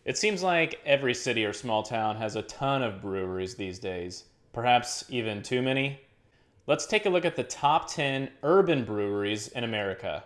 It seems like every city or small town has a ton of breweries these days, perhaps even too many. Let's take a look at the top 10 urban breweries in America.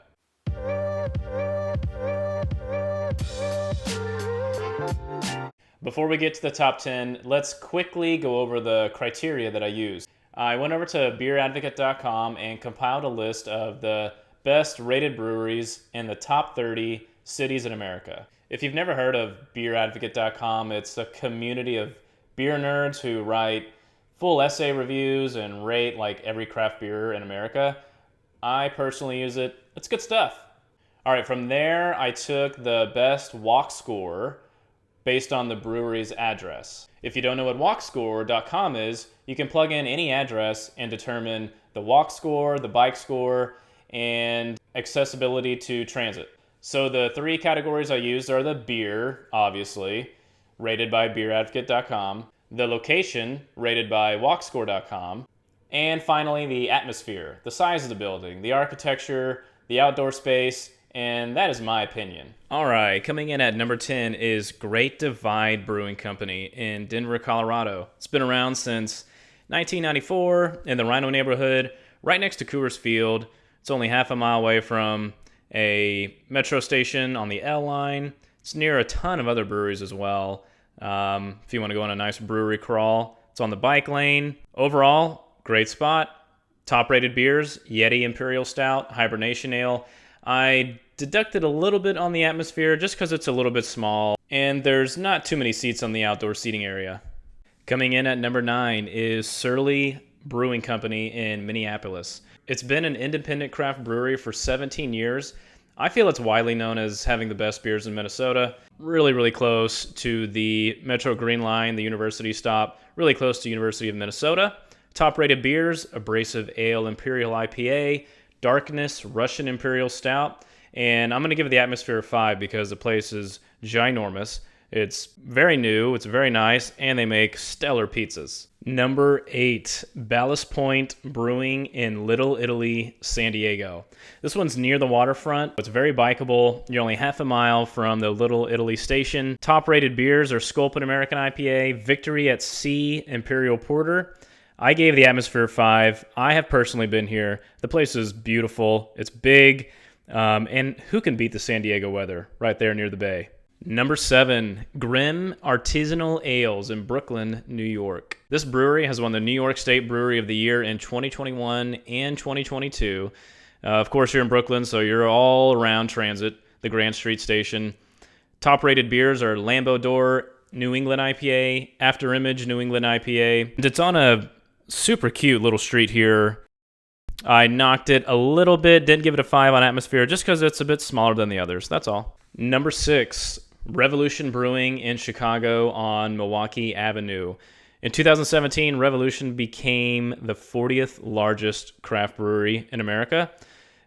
Before we get to the top 10, let's quickly go over the criteria that I used. I went over to beeradvocate.com and compiled a list of the best rated breweries in the top 30 cities in America. If you've never heard of beeradvocate.com, it's a community of beer nerds who write full essay reviews and rate like every craft beer in America. I personally use it. It's good stuff. All right, from there I took the best walk score based on the brewery's address. If you don't know what walkscore.com is, you can plug in any address and determine the walk score, the bike score, and accessibility to transit. So the three categories I used are the beer, obviously, rated by beeradvocate.com, the location, rated by walkscore.com, and finally the atmosphere, the size of the building, the architecture, the outdoor space, and that is my opinion. All right, coming in at number 10 is Great Divide Brewing Company in Denver, Colorado. It's been around since 1994 in the Rhino neighborhood, right next to Coors Field. It's only half a mile away from a metro station on the L line. It's near a ton of other breweries as well. If you want to go on a nice brewery crawl, it's on the bike lane. Overall, great spot. Top rated beers, Yeti Imperial Stout, Hibernation Ale. I deducted a little bit on the atmosphere just because it's a little bit small and there's not too many seats on the outdoor seating area. Coming in at number 9 is Surly Brewing Company in Minneapolis. It's been an independent craft brewery for 17 years. I feel it's widely known as having the best beers in Minnesota. Really close to the Metro Green Line, the university stop, really close to University of Minnesota. Top rated beers, Abrasive Ale Imperial IPA, Darkness Russian Imperial Stout, and I'm going to give it the atmosphere of 5 because the place is ginormous. It's very new, it's very nice, and they make stellar pizzas. Number 8, Ballast Point Brewing in Little Italy, San Diego. This one's near the waterfront. It's very bikeable. You're only half a mile from the Little Italy station. Top rated beers are Sculpin American IPA, Victory at Sea Imperial Porter. I gave the atmosphere 5. I have personally been here. The place is beautiful. It's big. And who can beat the San Diego weather right there near the bay? Number 7, Grimm Artisanal Ales in Brooklyn, New York. This brewery has won the New York State Brewery of the Year in 2021 and 2022. Of course, you're in Brooklyn, so you're all around transit, the Grand Street Station. Top-rated beers are Lambeau d'Or New England IPA, After Image New England IPA. And it's on a super cute little street here. I knocked it a little bit, didn't give it a 5 on atmosphere just because it's a bit smaller than the others. That's all. Number 6, Revolution Brewing in Chicago on Milwaukee Avenue. In 2017, Revolution became the 40th largest craft brewery in America.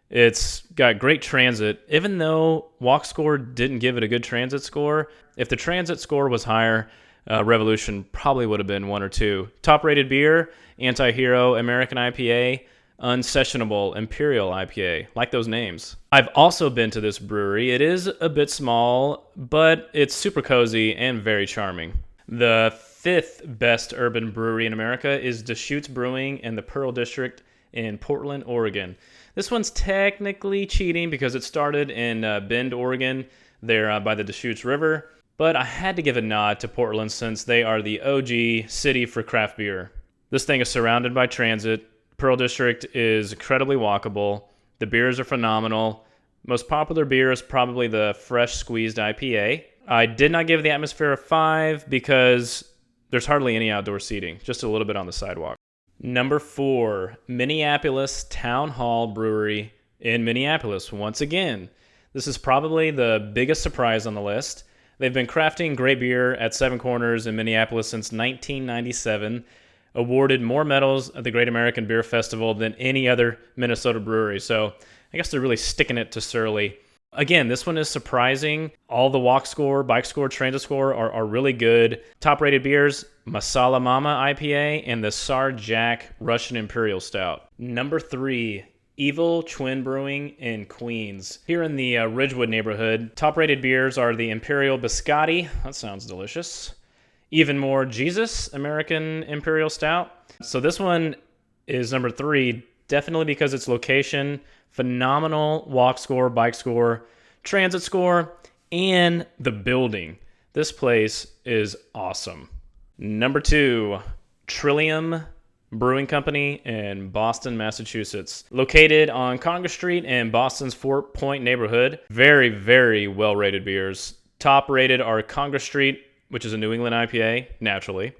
It's got great transit. Even though WalkScore didn't give it a good transit score, if the transit score was higher, Revolution probably would have been 1 or 2. Top-rated beer, Anti-Hero American IPA, Unsessionable Imperial IPA. Like those names. I've also been to this brewery. It is a bit small, but it's super cozy and very charming. The 5th best urban brewery in America is Deschutes Brewing in the Pearl District in Portland, Oregon. This one's technically cheating because it started in Bend, Oregon, there by the Deschutes River. But I had to give a nod to Portland since they are the OG city for craft beer. This thing is surrounded by transit. Pearl District is incredibly walkable. The beers are phenomenal. Most popular beer is probably the Fresh Squeezed IPA. I did not give the atmosphere a 5 because there's hardly any outdoor seating, just a little bit on the sidewalk. Number 4, Minneapolis Town Hall Brewery in Minneapolis. Once again, this is probably the biggest surprise on the list. They've been crafting great beer at Seven Corners in Minneapolis since 1997, awarded more medals at the Great American Beer Festival than any other Minnesota brewery. So I guess they're really sticking it to Surly. Again, this one is surprising. All the walk score, bike score, transit score are really good. Top-rated beers, Masala Mama IPA and the Sar Jack Russian Imperial Stout. Number 3, Evil Twin Brewing in Queens. Here in the Ridgewood neighborhood, top-rated beers are the Imperial Biscotti. That sounds delicious. Even More Jesus American Imperial Stout. So this one is number 3, definitely because its location, phenomenal walk score, bike score, transit score, and the building. This place is awesome. Number 2, Trillium Brewing Company in Boston, Massachusetts. Located on Congress Street in Boston's Fort Point neighborhood. Very, very well-rated beers. Top rated are Congress Street, which is a New England IPA, naturally.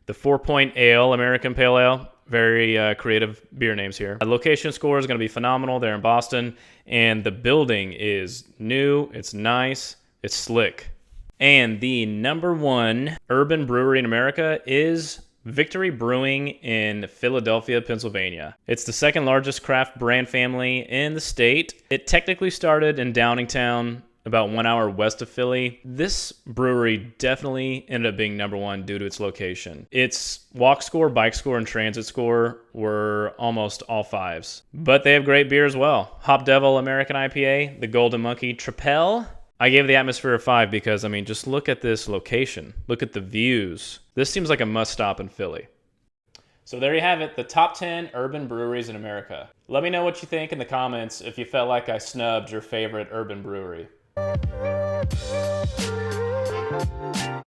The 4 Point Ale, American Pale Ale. Very creative beer names here. The location score is going to be phenomenal there in Boston. And the building is new, it's nice, it's slick. And the number 1 urban brewery in America is Victory Brewing in Philadelphia, Pennsylvania. It's the second largest craft brand family in the state. It technically started in Downingtown, about 1 hour west of Philly. This brewery definitely ended up being number 1 due to its location. Its walk score, bike score, and transit score were almost all 5s. But they have great beer as well. Hop Devil American IPA, the Golden Monkey Tripel. I gave the atmosphere a 5 because, I mean, just look at this location. Look at the views. This seems like a must-stop in Philly. So there you have it, the top 10 urban breweries in America. Let me know what you think in the comments if you felt like I snubbed your favorite urban brewery.